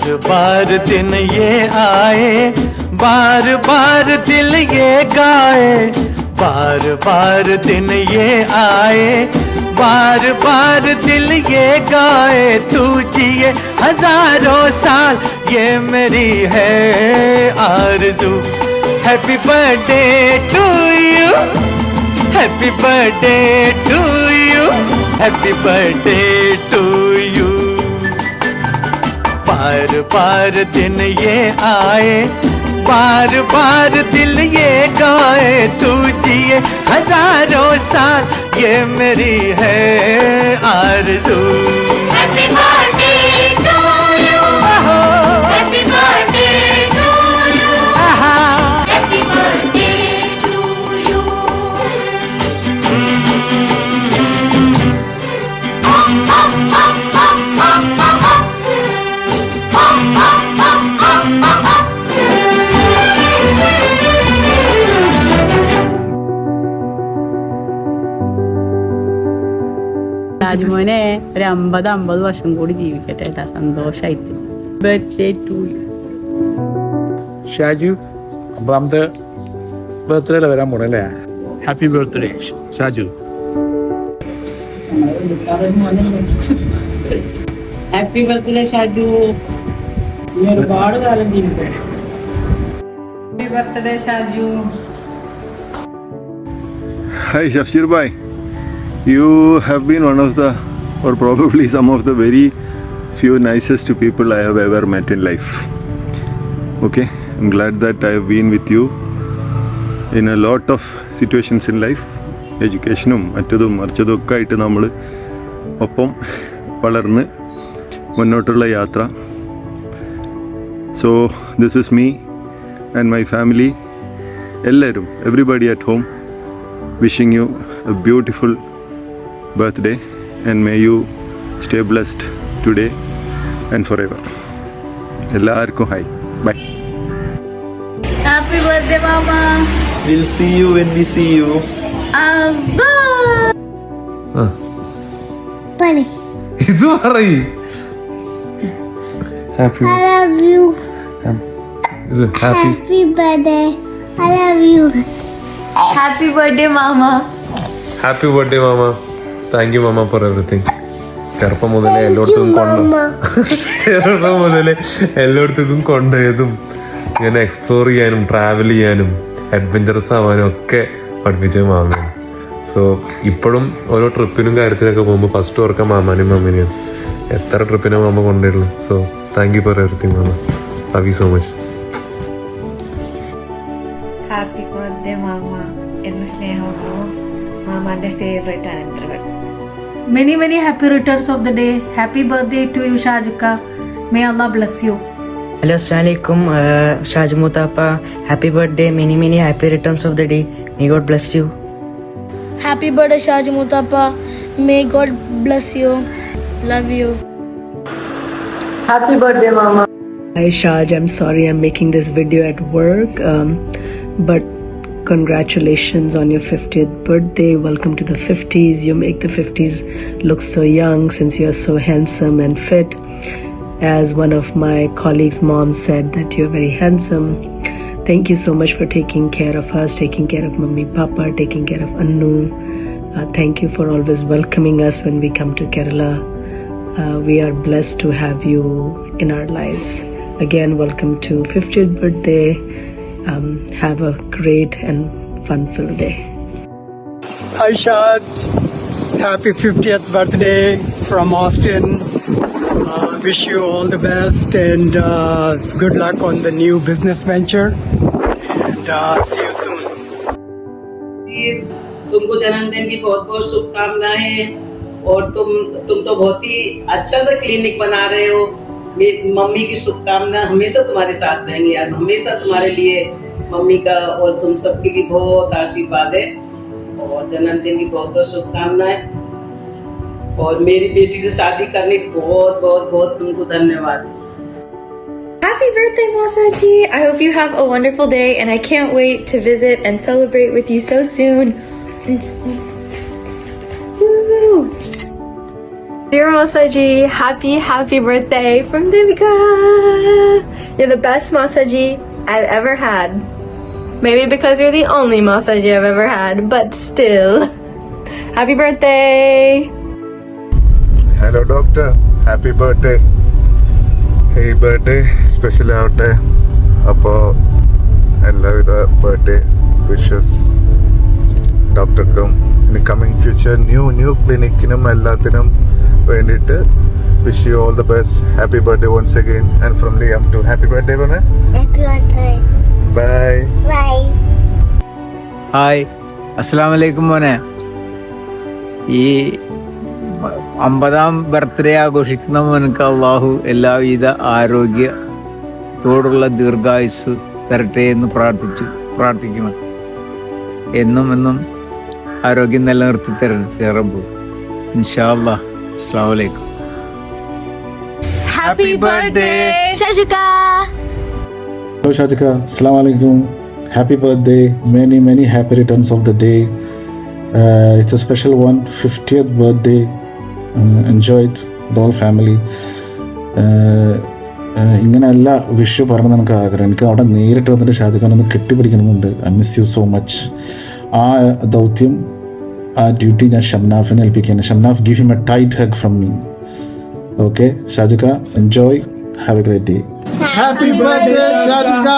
बार बार दिन ये आए, बार बार दिल ये गाए, बार बार दिन ये आए, बार बार दिल ये गाए, तू जिए हजारों साल ये मेरी है आरज़ू। Happy birthday to you, happy birthday to you, happy birthday to you. बार बार दिन ये आए, बार बार दिल ये गाए, तू जिए हजारों साल ये मेरी है आरज़ू। Happy birthday to you, happy birthday to you, happy birthday to you. രാജുമോനെ ഒരു 50 വർഷം കൂടി ജീവിക്കട്ടെ ഏട്ടാ, സന്തോഷായിട്ട്. Birthday to you. ഷാജു 50 ബർത്ത്ഡേയില് വരാൻ പോണല്ലേ? Happy birthday Shaju. Happy birthday Shaju, നീ ഒരുപാട് കാലം ജീവിക്കട്ടെ. Happy birthday Shaju. Hi Shafsir bhai, you have been one of the, or probably some of the very few nicest people I have ever met in life. Okay, I'm glad that I have been with you in a lot of situations in life. എഡ്യൂക്കേഷനും മറ്റതും മറിച്ചതും ഒക്കെ ആയിട്ട് നമ്മൾ ഒപ്പം വളർന്ന് മുന്നോട്ടുള്ള യാത്ര. So this is me and my family, എല്ലാവരും, everybody at home, wishing you a beautiful birthday and may you stay blessed today and forever. Ellarkum hi, bye. Happy birthday mama. We'll see you when we see you. Bunny, ഇത് പറയ്. Happy I love you. happy Happy birthday. I love you. Happy birthday mama. Happy birthday mama. Thank you mama four everything. ചെറുപ്പം മുതലേ എല്ലായിടത്തും കൊണ്ടുപോയതും ഇങ്ങനെ explore ചെയ്യാനും travel ചെയ്യാനും adventurous ആവാനും ഒക്കെ പഠിപ്പിച്ചത് മാമയാണ്. സോ ഇപ്പോഴും ഓരോ ട്രിപ്പിനും കാര്യത്തിനൊക്കെ പോകുമ്പോൾ ഫസ്റ്റ് ഓർക്കാൻ മാമാനും മാമനെയാണ്. എത്ര ട്രിപ്പിനാണ് മാമ കൊണ്ടുപോയിട്ടുള്ളത്. So thank you for everything മാമ. Love you so much. Happy birthday മാമ എന്ന് സ്നേഹമുള്ളൂ. മാമാന്റെ ഫേവറേറ്റ് ആണ് ഇത്രവൻ. Many happy returns of the day. Happy birthday to you Shajuka. May Allah bless you. Hello, Assalamualaikum, Shaju Mutapa. Happy birthday, many happy returns of the day. May God bless you. Happy birthday Shaju Mutapa. May God bless you. Love you. Happy birthday, Mama. Hi Shaj, I'm sorry I'm making this video at work, but congratulations on your 50th birthday. Welcome to the 50s. You make the 50s look so young since you're so handsome and fit. As one of my colleagues' mom said that you're very handsome. Thank you so much for taking care of us, taking care of Mummy, Papa, taking care of Annu. Thank you for always welcoming us when we come to Kerala. We are blessed to have you in our lives. Again, welcome to 50th birthday. Have a great and fun-filled day. Hi Shad, happy 50th birthday from Austin. Wish you all the best and good luck on the new business venture. And see you soon. तुमको जन्मदिन की बहुत बहुत शुभकामनाएं. और तुम तो बहुत ही अच्छा सा क्लिनिक बना रहे हो. मम्मी की शुभकामना हमेशा तुम्हारे साथ रहेंगी यार. हमेशा तुम्हारे लिए मम्मी का और तुम सबके लिए बहुत आशीर्वाद है. और जन्मदिन की बहुत बहुत शुभकामनाएं. और मेरी बेटी से शादी करने की बहुत बहुत बहुत तुमको धन्यवाद. Happy birthday Masa ji. I hope you have a wonderful day and I can't wait to visit and celebrate with you so soon. Woo! Dear Masaji, happy birthday from Devika. You're the best Masaji I've ever had. Maybe because you're the only Masaji I've ever had, but still. Happy birthday. Hello doctor, happy birthday. ഈ birthday special ആവട്ടെ. അപ്പോൾ എല്ലാവിധ birthday wishes ഡോക്ടർക്കും ഇനി coming future new ക്ലിനിക്കിനും എല്ലാത്തിനും വേണ്ടിയിട്ട് wish you all the best. Happy birthday once again and from Liam to happy birthday പറഞ്ഞേ. Bye. Hi, അസ്സലാമു അലൈക്കും മോനെ. ഈ 50ാം ബർത്ത്ഡേ ആഘോഷിക്കുന്ന മോനക്ക് അള്ളാഹു എല്ലാവിധ ആരോഗ്യത്തോടുള്ള ദീർഘായുസ് തരട്ടെ എന്ന് പ്രാർത്ഥിക്കണം. എന്നും ആരോഗ്യം നിലനിർത്തി തരട്ടെ റബ്ബ്. ഇൻഷാ അല്ലാഹ്. അസ്സലാമു അലൈക്കും. Happy birthday, Shajika! Hello Shajika, Assalamu alaikum. Happy birthday. Many happy returns of the day. It's a special one, 50th birthday. Enjoy it, the whole family. ഇങ്ങനെയല്ല വിഷു പറഞ്ഞ് നമുക്ക് ആഗ്രഹം. എനിക്ക് അവിടെ നേരിട്ട് വന്നിട്ട് ഷാജുഖാനൊന്ന് കെട്ടിപ്പിടിക്കണമെന്നുണ്ട്. I miss you so much. ആ ദൗത്യം, ആ ഡ്യൂട്ടി ഞാൻ ഷംനാഫിനെ ഏൽപ്പിക്കുകയാണ്. Shamnaf, give him a tight hug from me. Okay Shajukha, enjoy. Have a great day. Happy birthday Shajukha.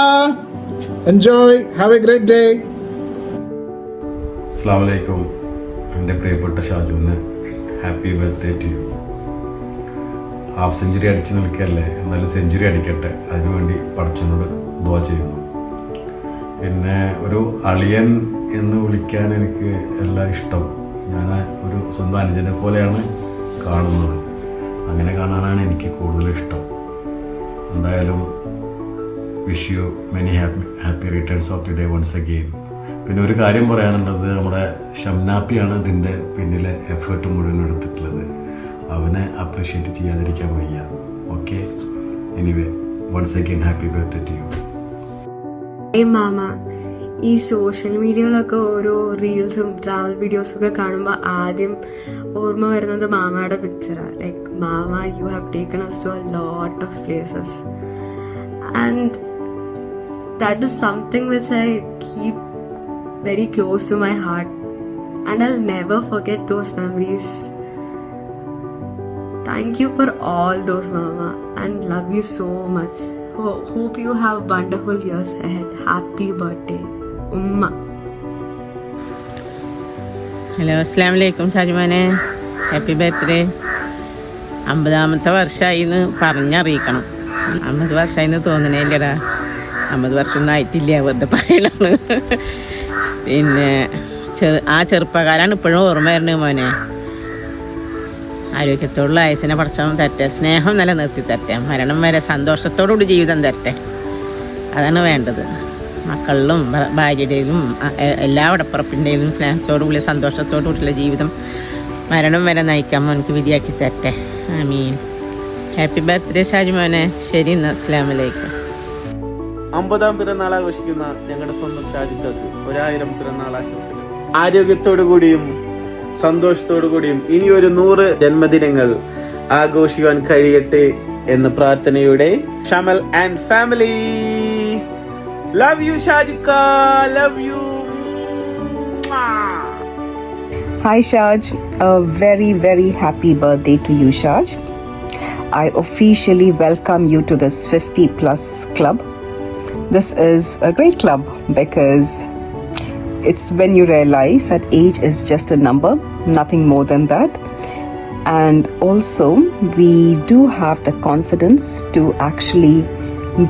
Enjoy. Have a great day. അസ്സലാമു അലൈക്കും. എൻ്റെ പ്രിയപ്പെട്ട ഷാജുവിന് happy birthday to you. Half century അടിച്ച് നിൽക്കല്ലേ, എന്നാലും സെഞ്ചുറി അടിക്കട്ടെ. അതിനുവേണ്ടി പടച്ചവനോട് ദുആ ചെയ്യുന്നു. പിന്നെ ഒരു അളിയൻ എന്ന് വിളിക്കാൻ എനിക്ക് എല്ലാം ഇഷ്ടം. ഞാൻ ഒരു സ്വന്തം അനുജനെ പോലെയാണ് കാണുന്നത്. അങ്ങനെ കാണാനാണ് എനിക്ക് കൂടുതൽ ഇഷ്ടം. എന്തായാലും wish you many happy returns of the day once again. പിന്നെ ഒരു കാര്യം പറയാനുള്ളത്, നമ്മുടെ ഷംനാപ്പിയാണ് ഇതിൻ്റെ പിന്നിലെ എഫേർട്ട് മുഴുവൻ എടുത്തിട്ടുള്ളത്. അവനെ അപ്രീഷിയേറ്റ് ചെയ്യാതിരിക്കാൻ വയ്യ. Okay, anyway once again happy birthday to you. മാമ, ഈ സോഷ്യൽ മീഡിയയിലൊക്കെ ഓരോ റീൽസും ട്രാവൽ വീഡിയോസും ഒക്കെ കാണുമ്പോൾ ആദ്യം ഓർമ്മ വരുന്നത് മാമയുടെ പിക്ചറാണ്. ലൈക്ക് മാമ, you have taken us to a lot of places and that is something which I keep very close to my heart and I'll never forget those memories. Thank you for all those, Mama, and love you so much. Hope you have wonderful years ahead. Happy birthday, Umma. Hello, അസ്സലാമു അലൈക്കും ഷാജുമാനെ. Happy birthday. 50ാമത്തെ വർഷമായി എന്ന് പറഞ്ഞറിയിക്കണം. 50 വർഷമായി എന്ന് തോന്നണേ ഇല്ലടാ. 50 വർഷമൊന്നും ആയിട്ടില്ല, വെറുതെ പറയണാണ്. പിന്നെ ആ ചെറുപ്പക്കാരാണ് ഇപ്പോഴും ഓർമ്മ വരുന്നത് മോനെ. ആരോഗ്യത്തോടുള്ള ആയുസിനെ പഠിച്ചവൻ തരട്ടെ, സ്നേഹം നിലനിർത്തി തരട്ടെ, മരണം വരെ സന്തോഷത്തോടുകൂടി ജീവിതം തരട്ടെ. അതാണ് വേണ്ടത്. മക്കളിലും ഭാര്യയുടെയും എല്ലാ ഉടപ്പുറപ്പിൻ്റെയും സ്നേഹത്തോടുകൂടി സന്തോഷത്തോടുകൂടിയുള്ള ജീവിതം മരണം വരെ നയിക്കാൻ മോനക്ക് വിധിയാക്കി തരട്ടെ. ആമീൻ. ഹാപ്പി ബർത്ത്ഡേ ഷാജുമോനെ. ശരി, അസ്സലാമു അലൈക്കും. 50ാം പിറന്നാൾ ആഘോഷിക്കുന്ന ഞങ്ങളുടെ സ്വന്തം ഷാജിക്കക്ക് 1000 പിറന്നാൾ ആശംസകൾ. ആരോഗ്യത്തോടു കൂടിയും സന്തോഷത്തോടു കൂടിയും ഇനിയൊരു 100 ജന്മദിനങ്ങൾ ആഘോഷിക്കുവാൻ കഴിയട്ടെ എന്ന പ്രാർത്ഥനയോടെ Shamal and family. Love you Shajikka, love you. Hi Shaj, a very happy birthday to you Shaj. I officially welcome you to this 50 plus club. This is a great club because it's when you realize that age is just a number, nothing more than that. And also we do have the confidence to actually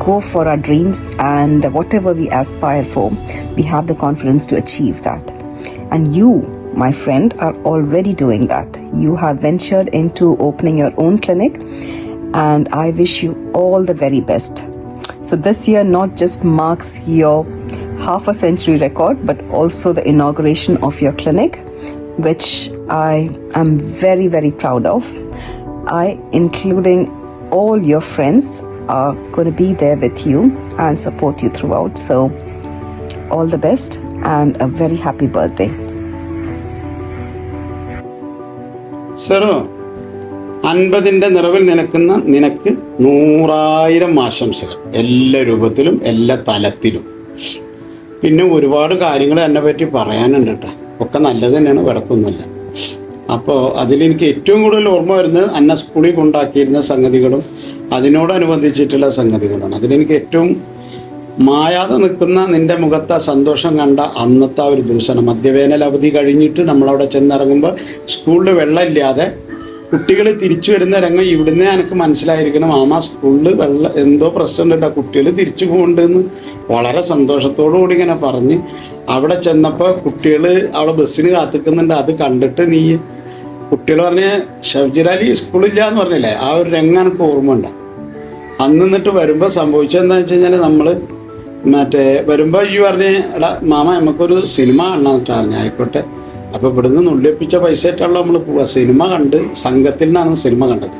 go for our dreams, and whatever we aspire for, we have the confidence to achieve that. And you, my friend, are already doing that. You have ventured into opening your own clinic, and I wish you all the very best. So this year not just marks your half a century record, but also the inauguration of your clinic, which I am very proud of. I, including all your friends, are going to be there with you and support you throughout. So all the best and a very happy birthday. Sir, 50ൻ്റെ നിറവിൽ നിനക്ക് 100,000 ആശംസകൾ, എല്ലാ രൂപത്തിലും എല്ലാ തലത്തിലും. പിന്നെ ഒരുപാട് കാര്യങ്ങൾ എന്നെ പറ്റി പറയാനുണ്ട് കേട്ടോ. ഒക്കെ നല്ലത് തന്നെയാണ്, വിടക്കൊന്നുമില്ല. അപ്പോൾ അതിലെനിക്ക് ഏറ്റവും കൂടുതൽ ഓർമ്മ വരുന്നത് അന്നെ സ്കൂളിൽ കൊണ്ടാക്കിയിരുന്ന സംഗതികളും അതിനോടനുബന്ധിച്ചിട്ടുള്ള സംഗതികളാണ്. അതിലെനിക്ക് ഏറ്റവും മായാതെ നിൽക്കുന്ന നിൻ്റെ മുഖത്തെ സന്തോഷം കണ്ട അന്നത്തെ ഒരു ദിവസമാണ്. മധ്യവേനൽ അവധി കഴിഞ്ഞിട്ട് നമ്മളവിടെ ചെന്നിറങ്ങുമ്പോൾ സ്കൂളിൽ വെള്ളമില്ലാതെ കുട്ടികൾ തിരിച്ചു വരുന്ന രംഗം ഇവിടുന്ന് എനിക്ക് മനസ്സിലായിരിക്കണം. സ്കൂളിൽ വെള്ളം എന്തോ പ്രശ്നമുണ്ട്, കുട്ടികൾ തിരിച്ചു പോകുന്നുണ്ടെന്ന് വളരെ സന്തോഷത്തോടു കൂടി ഇങ്ങനെ പറഞ്ഞ് അവിടെ ചെന്നപ്പോൾ കുട്ടികൾ അവിടെ ബസ്സിന് കാത്തിക്കുന്നുണ്ട്. അത് കണ്ടിട്ട് നീ കുട്ടികൾ പറഞ്ഞ് ഷബ്ജിലാലി സ്കൂളില്ല എന്ന് പറഞ്ഞില്ലേ, ആ ഒരു രംഗം എനിക്ക് ഓർമ്മ ഉണ്ട്. അന്ന് എന്നിട്ട് വരുമ്പോൾ സംഭവിച്ചതെന്താണെന്ന് വെച്ച് കഴിഞ്ഞാൽ നമ്മൾ വരുമ്പോൾ ഈ പറഞ്ഞ് എടാ മാമ നമുക്കൊരു സിനിമ കാണാമെന്നിട്ട് പറഞ്ഞു. ആയിക്കോട്ടെ. അപ്പോൾ ഇവിടുന്ന് നുള്ളിപ്പിച്ച പൈസ ആയിട്ടുള്ള നമ്മൾ പോവുക. സിനിമ കണ്ട് സംഘത്തിൽ നിന്നാണ് സിനിമ കണ്ടത്.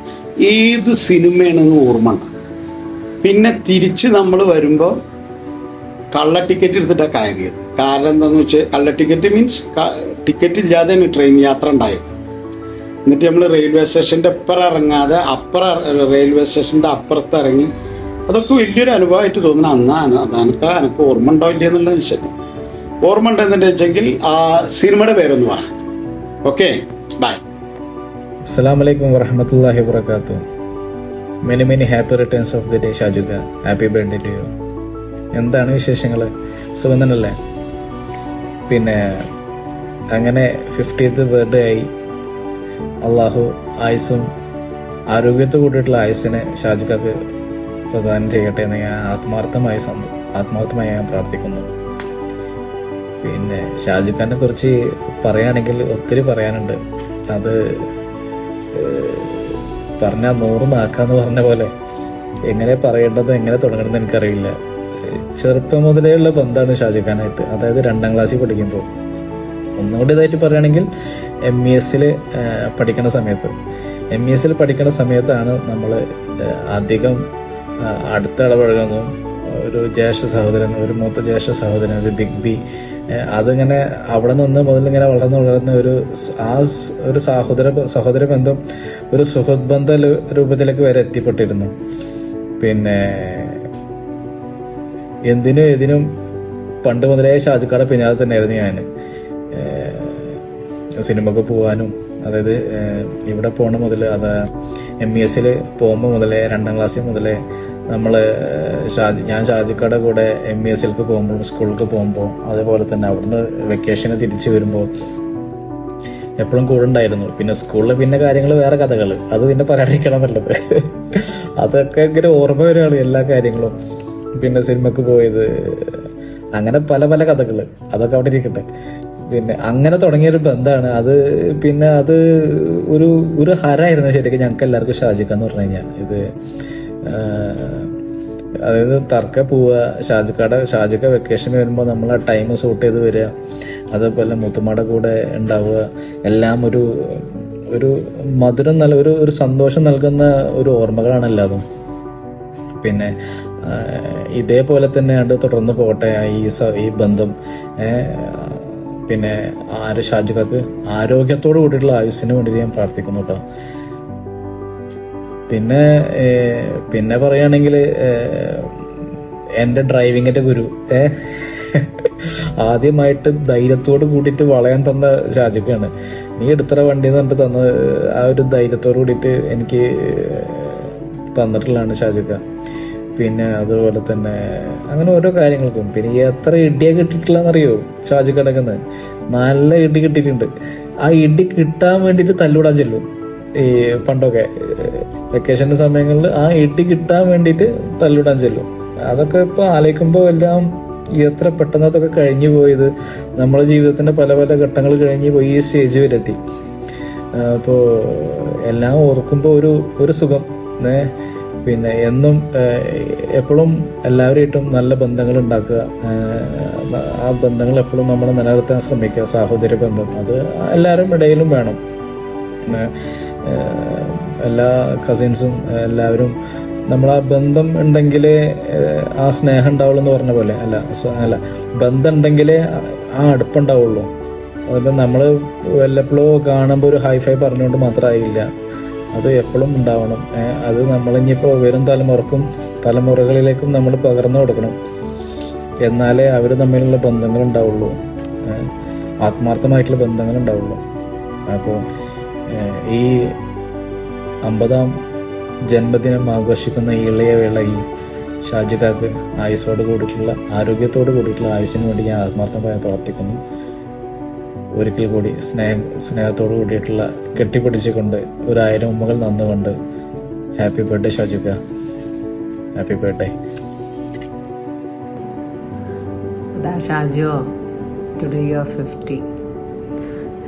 ഏത് സിനിമയാണെന്ന് ഓർമ്മ ഉണ്ട്. പിന്നെ തിരിച്ച് നമ്മൾ വരുമ്പോൾ കള്ള ടിക്കറ്റ് എടുത്തിട്ടാണ് കയറിയത്. കാരണം എന്താണെന്ന് വെച്ചാൽ കള്ള ടിക്കറ്റ് മീൻസ് ടിക്കറ്റ് ഇല്ലാതെയാണ് ട്രെയിൻ യാത്ര ഉണ്ടായത്. എന്നിട്ട് നമ്മൾ റെയിൽവേ സ്റ്റേഷൻ്റെ അപ്പുറം ഇറങ്ങാതെ റെയിൽവേ സ്റ്റേഷൻ്റെ അപ്പുറത്ത് ഇറങ്ങി. അതൊക്കെ വലിയൊരു അനുഭവമായിട്ട് തോന്നുന്നു. എനിക്ക് ഓർമ്മ ഉണ്ടാവില്ല എന്നുള്ള വിഷയം. ഓർമ്മ ഉണ്ടെന്ന് വെച്ചെങ്കിൽ ആ സിനിമയുടെ പേരൊന്ന് പറ. Okay, bye. അസ്സലാമു അലൈക്കും വറഹ്മത്തുള്ളാഹി വബറകാതുഹു. Many happy returns of the day Shajuka. Happy birthday to you. എന്താണ് വിശേഷങ്ങൾ? സുഖം തന്നെയല്ലേ? പിന്നെ അങ്ങനെ 50th ബർത്ത്ഡേ ആയി. അള്ളാഹു ആയുസ്സും ആരോഗ്യത്തോടു കൂടിയിട്ടുള്ള ആയുസ്സിനെ ഷാജുക്കക്ക് പ്രദാനം ചെയ്യട്ടെ എന്ന് ഞാൻ ആത്മാർത്ഥമായി ഞാൻ പ്രാർത്ഥിക്കുന്നു. പിന്നെ ഷാജുഖാനെ കുറിച്ച് പറയുകയാണെങ്കിൽ ഒത്തിരി പറയാനുണ്ട്. അത് പറഞ്ഞാൽ 100 നാക്കാന്ന് പറഞ്ഞ പോലെ എങ്ങനെ പറയേണ്ടത് എങ്ങനെ തുടങ്ങണമെന്ന് എനിക്കറിയില്ല. ചെറുപ്പം മുതലേ ഉള്ള ബന്ധമാണ് ഷാജുഖാനായിട്ട്. അതായത് 2ാം ക്ലാസ്സിൽ പഠിക്കുമ്പോൾ, ഒന്നുകൂടി ഇതായിട്ട് പറയുകയാണെങ്കിൽ MES പഠിക്കുന്ന സമയത്താണ് നമ്മൾ അധികം അടുത്ത ഇടപഴകുന്നതും. ഒരു ജ്യേഷ്ഠ സഹോദരൻ, ഒരു മൂത്ത ജ്യേഷ്ഠ സഹോദരൻ, ഒരു ബിഗ് ബി, അതിങ്ങനെ അവിടെ നിന്ന് മുതലിങ്ങനെ വളർന്ന് ഒരു സഹോദര ബന്ധം ഒരു സുഹൃത്ത് ബന്ധ രൂപത്തിലേക്ക് വരെ എത്തിപ്പെട്ടിരുന്നു. പിന്നെ എന്തിനും പണ്ട് മുതലേ ഷാജുക്കാടെ പിന്നാലെ തന്നെയായിരുന്നു ഞാൻ. സിനിമക്ക് പോകാനും, അതായത് ഇവിടെ പോണ മുതൽ, അത് MES പോകുമ്പോൾ മുതലേ 2ാം ക്ലാസ്സിൽ മുതലേ ഞാൻ ഷാജുക്കാടെ കൂടെ MES പോകുമ്പോൾ, സ്കൂളിലേക്ക് പോകുമ്പോൾ, അതേപോലെ തന്നെ അവിടുന്ന് വെക്കേഷന് തിരിച്ചു വരുമ്പോൾ എപ്പോഴും കൂടെ ഉണ്ടായിരുന്നു. പിന്നെ സ്കൂളിൽ പിന്നെ കാര്യങ്ങൾ വേറെ കഥകൾ, അത് പിന്നെ പറയാതിരിക്കണം എന്നുള്ളത്. അതൊക്കെ ഇങ്ങനെ ഓർമ്മ വരികയാണ് എല്ലാ കാര്യങ്ങളും. പിന്നെ സിനിമക്ക് പോയത്, അങ്ങനെ പല പല കഥകൾ, അതൊക്കെ അവിടെ ഇരിക്കട്ടെ. പിന്നെ അങ്ങനെ തുടങ്ങിയൊരു ബന്ധമാണ് അത്. പിന്നെ അത് ഒരു ഹരായിരുന്നു ശരിക്കും ഞങ്ങൾക്ക് എല്ലാവർക്കും ഷാജുക്ക എന്ന് പറഞ്ഞു കഴിഞ്ഞാൽ. ഇത് അതായത് തർക്ക പോവുക, ഷാജുക്ക വെക്കേഷൻ വരുമ്പോൾ നമ്മൾ ആ ടൈം സൂട്ട് ചെയ്ത് വരിക, അതേപോലെ മുത്തുമ്മയുടെ കൂടെ ഉണ്ടാവുക, എല്ലാം ഒരു മധുരം ഒരു സന്തോഷം നൽകുന്ന ഒരു ഓർമ്മകളാണ് എല്ലാതും. പിന്നെ ഇതേപോലെ തന്നെ തുടർന്ന് പോകട്ടെ ഈ ബന്ധം. പിന്നെ ഷാജുഖാക്ക് ആരോഗ്യത്തോട് കൂടിയിട്ടുള്ള ആയുസ്സിന് വേണ്ടി ഞാൻ പ്രാർത്ഥിക്കുന്നു കേട്ടോ. പിന്നെ പറയുകയാണെങ്കിൽ എൻ്റെ ഡ്രൈവിങ്ങിന്റെ ഗുരു, ആദ്യമായിട്ട് ധൈര്യത്തോട് കൂടിയിട്ട് വളയാൻ തന്ന ഷാജുഖാണ്. നീ എടുത്തറ വണ്ടി എന്ന് പറഞ്ഞിട്ട് തന്ന ആ ഒരു ധൈര്യത്തോട് കൂടിയിട്ട് എനിക്ക് തന്നിട്ടുള്ളതാണ് ഷാജുഖ. പിന്നെ അതുപോലെ തന്നെ അങ്ങനെ ഓരോ കാര്യങ്ങൾക്കും. പിന്നെ എത്ര ഇടിയാ കിട്ടിയിട്ടില്ലെന്നറിയോ ഷാജുഖാനൊക്കെ? നല്ല ഇടി കിട്ടിയിട്ടുണ്ട്. ആ ഇടി കിട്ടാൻ വേണ്ടിയിട്ട് തല്ലൂടാൻ ചെല്ലും ഈ പണ്ടൊക്കെ വെക്കേഷന്റെ സമയങ്ങളിൽ. ആ ഇടി കിട്ടാൻ വേണ്ടിയിട്ട് തല്ലൂടാൻ ചെല്ലും. അതൊക്കെ ഇപ്പൊ ആലോചിക്കുമ്പോൾ എല്ലാം എത്ര പെട്ടെന്ന് അതൊക്കെ കഴിഞ്ഞു പോയത്. നമ്മുടെ ജീവിതത്തിന്റെ പല പല ഘട്ടങ്ങൾ കഴിഞ്ഞു പോയി ഈ സ്റ്റേജ് വരെ എത്തി. അപ്പോൾ എല്ലാം ഓർക്കുമ്പോൾ ഒരു സുഖം. പിന്നെ എന്നും എപ്പോഴും എല്ലാവരുമായിട്ടും നല്ല ബന്ധങ്ങൾ ഉണ്ടാക്കുക, ആ ബന്ധങ്ങൾ എപ്പോഴും നമ്മൾ നിലനിർത്താൻ ശ്രമിക്കുക. സാഹോദര്യ ബന്ധം അത് എല്ലാവരും ഇടയിലും വേണം. എല്ലാ കസിൻസും എല്ലാവരും നമ്മൾ ആ ബന്ധം ഉണ്ടെങ്കിലേ ആ സ്നേഹം ഉണ്ടാവുള്ളൂ എന്ന് പറഞ്ഞ പോലെ അല്ല ബന്ധം ഉണ്ടെങ്കിലേ ആ അടുപ്പുണ്ടാവുള്ളൂ. അതിപ്പോൾ നമ്മൾ വല്ലപ്പോഴും കാണുമ്പോൾ ഒരു ഹൈഫൈ പറഞ്ഞുകൊണ്ട് മാത്രമായില്ല. അത് എപ്പോഴും ഉണ്ടാവണം. അത് നമ്മളിനിപ്പോൾ വരും തലമുറകളിലേക്കും നമ്മൾ പകർന്നു കൊടുക്കണം. എന്നാലേ അവർ തമ്മിലുള്ള ബന്ധങ്ങൾ ഉണ്ടാവുള്ളൂ, ആത്മാർത്ഥമായിട്ടുള്ള ബന്ധങ്ങൾ ഉണ്ടാവുള്ളൂ. അപ്പോൾ ഈ 50ാം ജന്മദിനം ആഘോഷിക്കുന്ന ഈ ഇളയ വേളയിൽ ഷാജിക്കാക്ക് ആയുസ്സോട് കൂടിയിട്ടുള്ള, ആരോഗ്യത്തോട് കൂടിയിട്ടുള്ള ആയുസ്സിന് വേണ്ടി ഞാൻ ആത്മാർത്ഥമായി പ്രാർത്ഥിക്കുന്നു. ഒരിക്കൽ കൂടി സ്നേഹത്തോടു കൂടിയിട്ടുള്ള കെട്ടിപ്പിടിച്ചുകൊണ്ട് 1000 ഉമ്മകൾ നന്നുകൊണ്ട് happy birthday Shajikka, happy birthday. Shajo, today you are 50.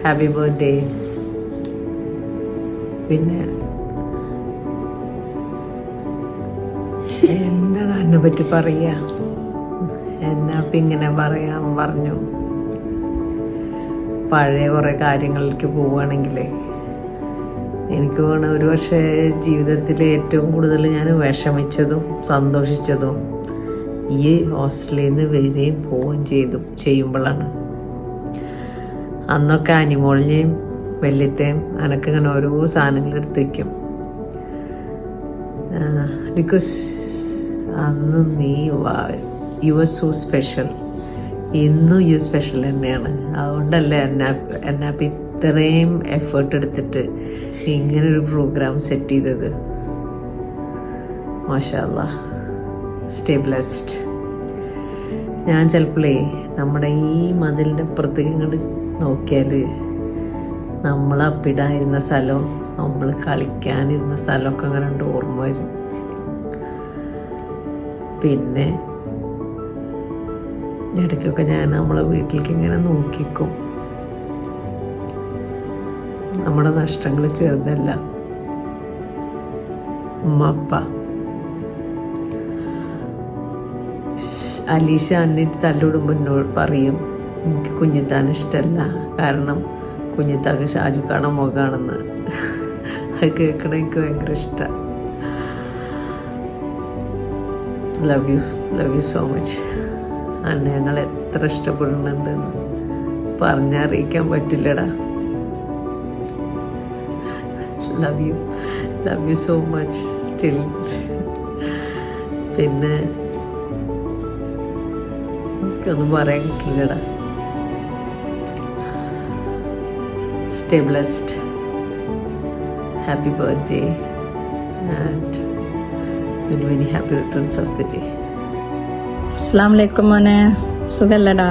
Happy birthday. പിന്നെ എന്താണ് എന്നെ പറ്റി പറയുക? എന്നെ അപ്പം ഇങ്ങനെ പറയാൻ പറഞ്ഞു. പഴയ കുറേ കാര്യങ്ങളിലേക്ക് പോവുകയാണെങ്കിൽ എനിക്ക് വേണം ഒരു പക്ഷേ ജീവിതത്തിൽ ഏറ്റവും കൂടുതൽ ഞാൻ വിഷമിച്ചതും സന്തോഷിച്ചതും ഈ ഹോസ്റ്റലിൽ നിന്ന് വരികയും പോവുകയും ചെയ്യുമ്പോഴാണ്. അന്നൊക്കെ അനിമോളിനെയും വെല്ലിത്തേയും എനിക്കിങ്ങനെ ഓരോ സാധനങ്ങൾ എടുത്ത് വയ്ക്കും. ബിക്കോസ് അന്ന് നീ യു ആർ സോ സ്പെഷ്യൽ. ഇന്നും യു സ്പെഷ്യൽ തന്നെയാണ്. അതുകൊണ്ടല്ലേ എന്നെ അപ്പം ഇത്രയും എഫേർട്ട് എടുത്തിട്ട് ഇങ്ങനൊരു പ്രോഗ്രാം സെറ്റ് ചെയ്തത്. മാഷാ അല്ലാഹ്, സ്റ്റേ ബ്ലെസ്ഡ്. ഞാൻ ചിലപ്പോഴേ നമ്മുടെ ഈ മതിലിൻ്റെ അപ്പുറത്തേക്ക് ഇങ്ങോട്ട് നോക്കിയാൽ നമ്മളപ്പിടായിരുന്ന സ്ഥലവും നമ്മൾ കളിക്കാനിരുന്ന സ്ഥലമൊക്കെ അങ്ങനെ ഉണ്ട് ഓർമ്മ വരും. പിന്നെ ഇടയ്ക്കൊക്കെ ഞാൻ നമ്മളെ വീട്ടിലേക്ക് ഇങ്ങനെ നോക്കിക്കും. നമ്മുടെ നഷ്ടങ്ങൾ ചെറുതല്ല. ഉമ്മ, അപ്പ, അലീഷ അന്നിട്ട് തല്ലിടുമ്പോൾ എന്നോട് പറയും എനിക്ക് കുഞ്ഞിത്താൻ ഇഷ്ടമല്ല, കാരണം കുഞ്ഞിത്താക്ക് ഷാജുക്കാണ് മുഖമാണെന്ന്. അത് കേൾക്കണ എനിക്ക് ഭയങ്കര ഇഷ്ടമാണ്. Love you so much. അന്നെ ഞങ്ങൾ എത്ര ഇഷ്ടപ്പെടുന്നുണ്ടെന്ന് പറഞ്ഞറിയിക്കാൻ പറ്റില്ലടാ. Love you so much still. പിന്നെ എനിക്കൊന്നും പറയാൻ കിട്ടില്ലടാ. Stay blessed. Happy birthday and many happy returns of the day. അസ്സലാമു അലൈക്കും മോനെ, സുഖല്ലടാ?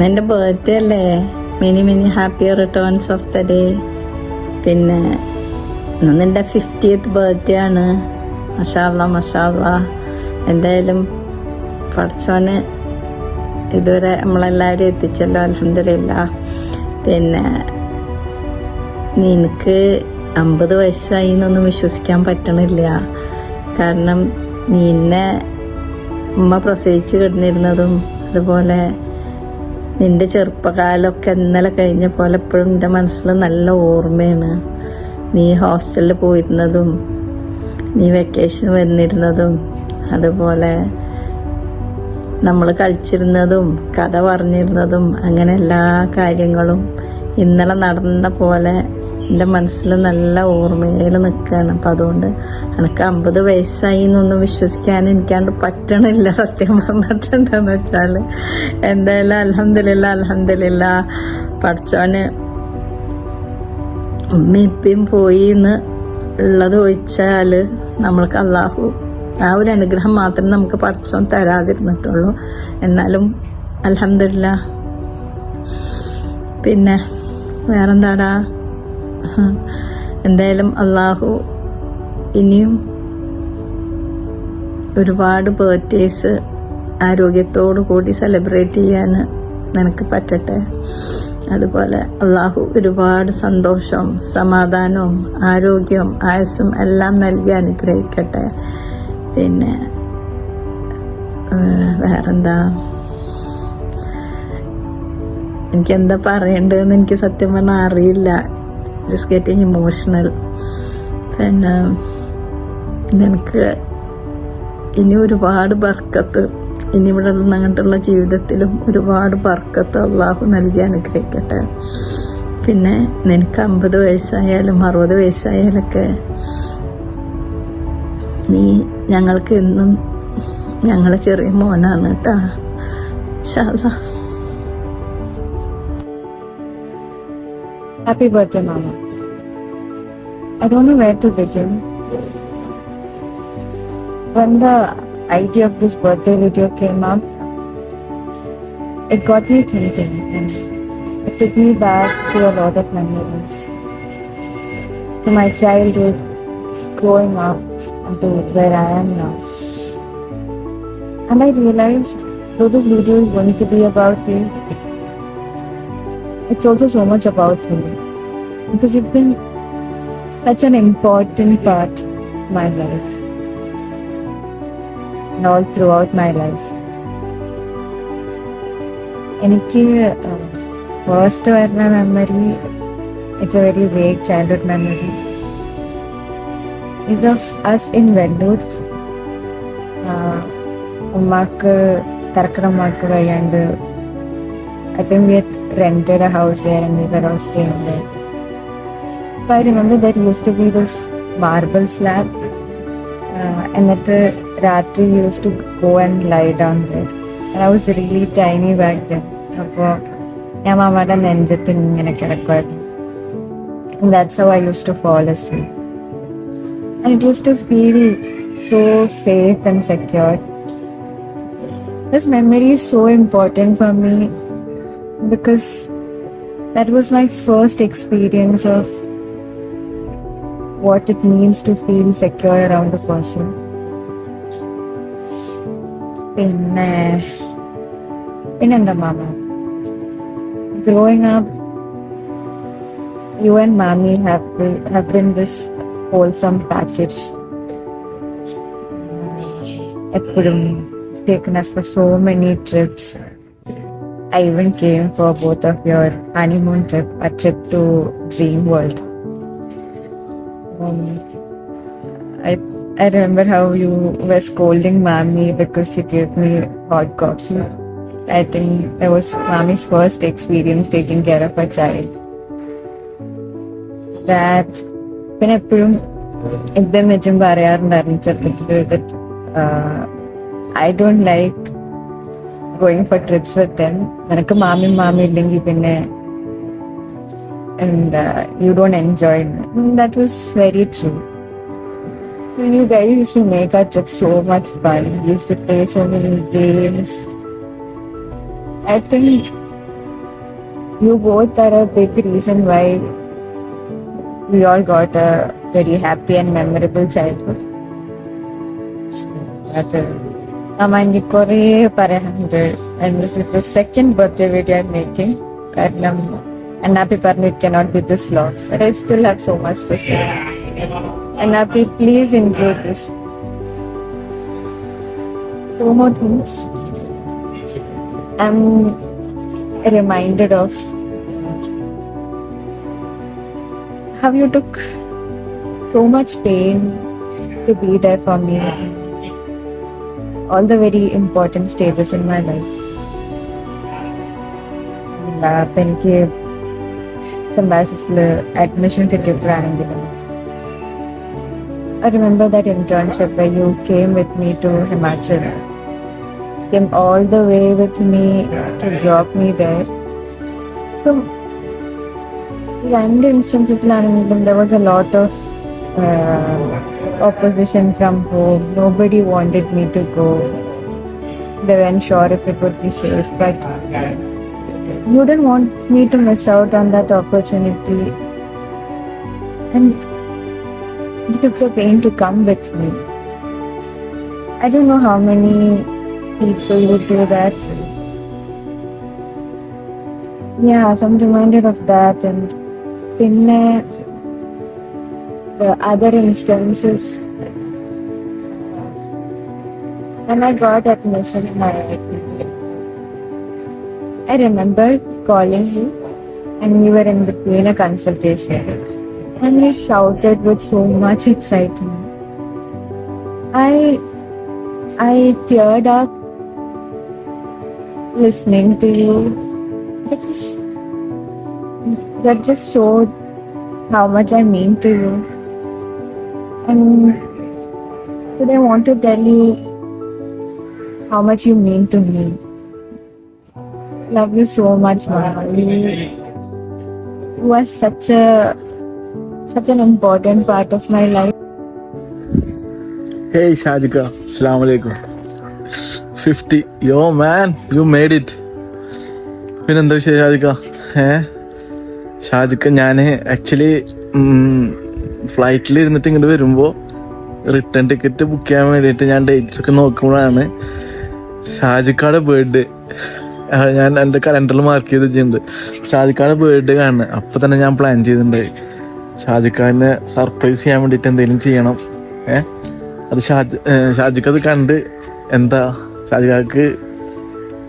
എൻ്റെ ബർത്ത്ഡേ അല്ലേ? Many happy returns of the day. പിന്നെ ഇന്ന് നിൻ്റെ 50th ബർത്ത്ഡേ ആണ്. മാഷാ അല്ലാഹ്. എന്തായാലും പഠിച്ചോന് ഇതുവരെ നമ്മളെല്ലാവരും എത്തിച്ചല്ലോ, അൽഹംദുലില്ലാഹ്. പിന്നെ നിനക്ക് 50 വയസ്സായി എന്നൊന്നും വിശ്വസിക്കാൻ പറ്റണില്ല. കാരണം നിന്നെ ഉമ്മ പ്രസവിച്ച് കിടന്നിരുന്നതും അതുപോലെ നിൻ്റെ ചെറുപ്പകാലമൊക്കെ ഇന്നലെ കഴിഞ്ഞ പോലെ എപ്പോഴും എൻ്റെ മനസ്സിൽ നല്ല ഓർമ്മയാണ്. നീ ഹോസ്റ്റലിൽ പോയിരുന്നതും നീ വെക്കേഷൻ വന്നിരുന്നതും അതുപോലെ നമ്മൾ കളിച്ചിരുന്നതും കഥ പറഞ്ഞിരുന്നതും അങ്ങനെ എല്ലാ കാര്യങ്ങളും ഇന്നലെ നടന്ന പോലെ എൻ്റെ മനസ്സിൽ നല്ല ഓർമ്മയിൽ നിൽക്കുകയാണ്. അപ്പം അതുകൊണ്ട് എനിക്ക് 50 വയസ്സായി എന്നൊന്നും വിശ്വസിക്കാൻ എനിക്കാണ്ട് പറ്റണില്ല, സത്യം പറഞ്ഞിട്ടുണ്ടെന്ന് വെച്ചാൽ. എന്തായാലും അൽഹംദുലില്ലാ പഠിച്ചോന് ഉമ്മയും പോയി എന്ന് ഉള്ളത് ഒഴിച്ചാൽ നമ്മൾക്ക് അള്ളാഹു ആ ഒരു അനുഗ്രഹം മാത്രമേ നമുക്ക് പഠിച്ചോൻ തരാതിരുന്നിട്ടുള്ളൂ. എന്നാലും അൽഹംദുലില്ലാ. പിന്നെ വേറെന്താടാ? എന്തായാലും അള്ളാഹു ഇനിയും ഒരുപാട് ബർത്ത്ഡേസ് ആരോഗ്യത്തോടു കൂടി സെലിബ്രേറ്റ് ചെയ്യാൻ നിനക്ക് പറ്റട്ടെ. അതുപോലെ അള്ളാഹു ഒരുപാട് സന്തോഷവും സമാധാനവും ആരോഗ്യവും ആയുസ്സും എല്ലാം നൽകി അനുഗ്രഹിക്കട്ടെ. പിന്നെ വേറെന്താ, എനിക്കെന്താ പറയേണ്ടതെന്ന് എനിക്ക് സത്യം പറഞ്ഞാൽ അറിയില്ല. Just getting emotional. പിന്നെ നിനക്ക് ഇനി ഒരുപാട് ബർക്കത്ത്, ഇനി ഇവിടെ അങ്ങോട്ടുള്ള ജീവിതത്തിലും ഒരുപാട് ബർക്കത്ത് അള്ളാഹു നൽകി അനുഗ്രഹിക്കട്ടെ. പിന്നെ നിനക്ക് 50 വയസ്സായാലും 60 വയസ്സായാലൊക്കെ നീ ഞങ്ങൾക്ക് എന്നും ഞങ്ങളെ ചെറിയ മോനാണ് കേട്ടാ. ഇൻഷാ അല്ലാ. Happy birthday, Mama. I don't know where to begin. When the idea of this birthday video came up, it got me thinking and it took me back to a lot of memories. To my childhood, growing up, and to where I am now. And I realized, though this video is going to be about you, it's also so much about you. Because you've been such an important part of my life. And all throughout my life. എനിക്ക് first വരുന്ന memory it's A very vague childhood memory is of us in Vellore. ഉമ്മാക്ക് തറക്കടമ്മാക്ക് കഴിയാണ്ട് I think we had rented a house there and we were all staying there. But I remember there used to be this marble slab and that Ratri used to go and lie down there. And I was really tiny back then. അപ്പോൾ ഞാൻ മാമാടെ നെഞ്ചത്ത് ഇങ്ങനെ കിടക്കുമായിരുന്നു. And that's how I used to fall asleep. And it used to feel so safe and secure. This memory is so important for me because that was my first experience of what it means to feel secure around a person. Pinanda Mama. Growing up, you and Mommy have been this wholesome package. Eppudum taken us for so many trips. I even came for both of your honeymoon trip, a trip to Dream World. I remember how you were scolding Mommy because she gave me hot coffee. I think that was Mommy's first experience taking care of a child. That പിന്നെ എപ്പോഴും എൻ്റെ മെച്ചും പറയാറുണ്ടായിരുന്നു ചെറുപ്പത്തിൽ that I don't like going for trips with them. നിനക്ക് മാമി ഇല്ലെങ്കിൽ പിന്നെ and you don't enjoy it. That was very true. You guys used to make our trip so much fun. We used to play so many games. I think you both are a big reason why we all got a very happy and memorable childhood. എനിക്ക് കുറേ പറയാനുണ്ട്. And this is the second birthday video I'm making. കാരണം Annapi പറഞ്ഞു it cannot be this long. But I still have so much to say. Annapi, please enjoy this. Two more things. I'm reminded of how you took so much pain to be there for me. All the very important stages in my life. എനിക്ക് സിംബാസിസിൽ admission കിട്ടിയപ്പോഴാണെങ്കിലും I remember that internship where you came with me to Himachal. Came all the way with me to drop me there. So, രണ്ട് ഇൻസ്റ്റൻസസിലാണെങ്കിലും there was a lot of opposition from home. Nobody wanted me to go. They weren't sure if it would be safe, but you didn't want me to miss out on that opportunity. And you took the pain to come with me. I don't know how many people would do that. Yeah, so I'm reminded of that. And pinne the other instances when I got admission in IIT, I remember calling you and you were in between a consultation and you shouted with so much excitement. I teared up listening to you because that just showed how much I mean to you. And today I want to tell you how much you mean to me. Love you so much, Mama. You are such an important part of my life. Hey Shajika, Assalamu alaikum. 50. Yo man, you made it. പിന്നെന്താ വിഷയം ഷാജിക്ക? ഷാജിക്ക, ഞാൻ actually ഫ്ലൈറ്റിൽ ഇരുന്നിട്ട് ഇങ്ങോട്ട് വരുമ്പോൾ return ticket book ചെയ്യാൻ വേണ്ടിയിട്ട് ഞാൻ ഡേറ്റ്സ് ഒക്കെ നോക്കുമ്പോഴാണ് ഷാജിക്കയുടെ ബർത്ത്ഡേ ഞാൻ എൻ്റെ കലണ്ടറിൽ മാർക്ക് ചെയ്ത് വെച്ചിട്ടുണ്ട്. ഷാജിക്കയുടെ ബർത്ത്ഡേ കാണുന്നത്. അപ്പോൾ തന്നെ ഞാൻ പ്ലാൻ ചെയ്തിട്ടുണ്ടായി ഷാജിക്കാനെ സർപ്രൈസ് ചെയ്യാൻ വേണ്ടിയിട്ട് എന്തെങ്കിലും ചെയ്യണം. അത് ഷാജിക്ക അത് കണ്ട് എന്താ ഷാജിക്കാക്ക്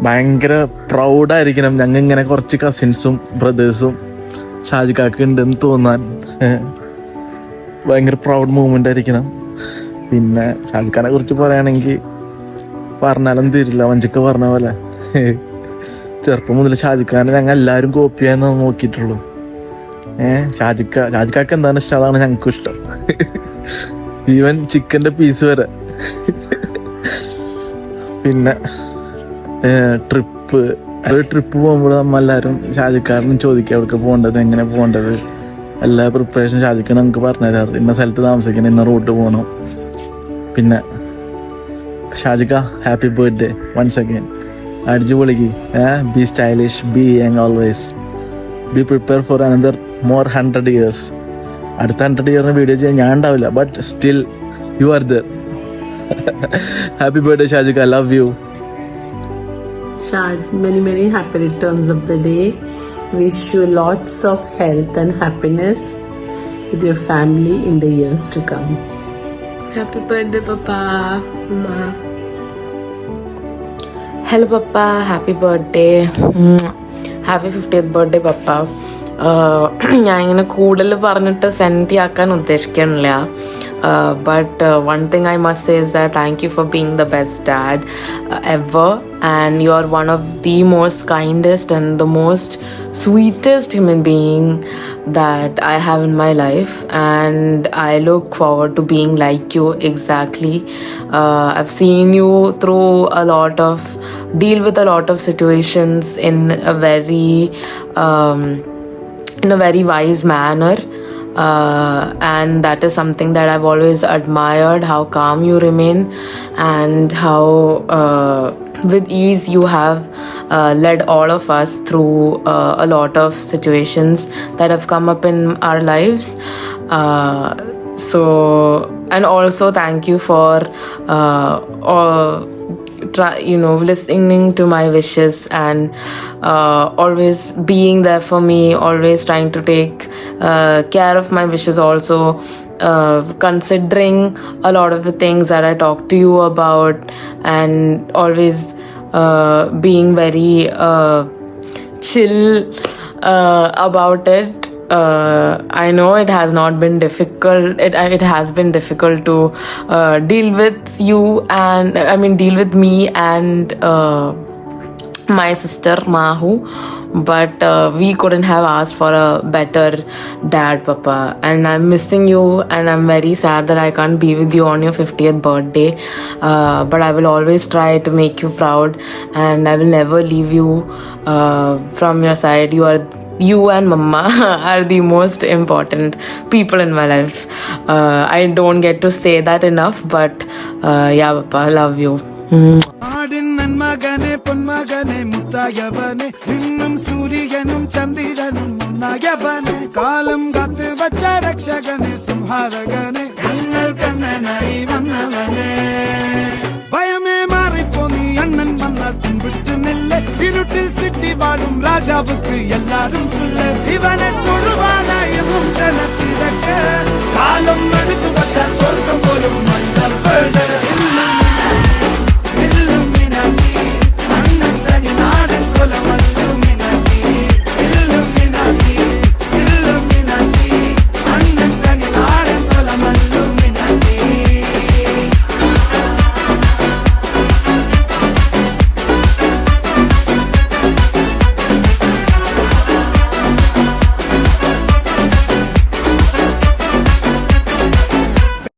ഭയങ്കര പ്രൗഡായിരിക്കണം. ഞങ്ങൾ ഇങ്ങനെ കുറച്ച് കസിൻസും ബ്രദേഴ്സും ഷാജിക്കാക്ക് ഉണ്ടെന്ന് തോന്നാൻ ഭയങ്കര പ്രൗഡ് മൂമെൻ്റ് ആയിരിക്കണം. പിന്നെ ഷാജിഖാനെ കുറിച്ച് പറയുകയാണെങ്കിൽ പറഞ്ഞാലും തീരില്ല. വഞ്ചിക്ക പറഞ്ഞ പോലെ ചെറുപ്പം മുതൽ ഷാജിഖാനെ ഞങ്ങൾ എല്ലാവരും കോപ്പി ചെയ്യാൻ നോക്കിയിട്ടുള്ളൂ. ഷാജിക്കാക്ക് എന്താണ് ഇഷ്ടം അതാണ് ഞങ്ങൾക്കും ഇഷ്ടം. ഈവൻ ചിക്കൻ്റെ പീസ് വരെ. പിന്നെ ട്രിപ്പ് പോകുമ്പോൾ നമ്മളെല്ലാവരും ഷാജിക്കാരനും ചോദിക്കുക എവിടേക്ക് പോകേണ്ടത്, എങ്ങനെ പോകേണ്ടത്, എല്ലാ പ്രിപ്പറേഷൻ ഷാജിക്കാണ് നമുക്ക് പറഞ്ഞു തരാറ്. ഇന്ന സ്ഥലത്ത് താമസിക്കണം, ഇന്ന റൂട്ട് പോകണം. പിന്നെ Shajikka, happy birthday once again. അടിച്ചു പൊളിക്ക്. Be stylish, be young always, be prepare for another more 100 years. അടുത്ത 100 year വീഡിയോ ചെയ്യാൻ ഞാൻ ഉണ്ടാവില്ല, but still you are there. Happy birthday Shajikka, love you. Shaj, many happy returns of the day. Wish you lots of health and happiness with your family in the years to come. Happy birthday, Papa. Ma. Hello, Papa. Happy birthday. Happy 50th birthday, Papa. ഞാൻ ഇങ്ങനെ കൂടുതൽ പറഞ്ഞിട്ട് senti ആക്കാൻ ഉദ്ദേശിക്കണില്ല. But one thing I must say is that thank you for being the best dad ever, and you are one of the most kindest and the most sweetest human being that I have in my life, and I look forward to being like you exactly. I've seen you through deal with a lot of situations in a very wise manner. And that is something that I've always admired, how calm you remain and how with ease you have led all of us through a lot of situations that have come up in our lives. And also thank you for listening to my wishes and always being there for me, always trying to take care of my wishes, also considering a lot of the things that I talk to you about, and always being very chill about it. I know it has not been difficult. It has been difficult to deal with you, and deal with me and my sister Mahu, but we couldn't have asked for a better dad, Papa. And I'm missing you, and I'm very sad that I can't be with you on your 50th birthday. But I will always try to make you proud, and I will never leave you from your side. You and Mama are the most important people in my life. I don't get to say that enough, but yeah, Papa, I love you. മകനെ പൊന്മകനെ മുത്തായവനെ ഇന്നും സൂര്യനും ചന്ദ്രനും ഒന്നായവനെ കാലം കാത്ത് വച്ച രക്ഷകനെ സംഹാരകനെ ഞങ്ങൾ കണ്ണനായി വന്നവനെ ഭയമേ മാറിപ്പോ നീ അണ്ണൻ വന്നാൽ തുമ്പിട്ട് നില്ല ഇരുട്ടിൽ സിറ്റി വാഴും രാജാവുക്ക് എല്ലാരും സുല്ല ഇവനെ തൊഴുവാനായി എന്നും ജനത്തിരക്ക് കാലം എടുത്തു വച്ചാൽ സ്വർഗം പോലും മണ്ണൽ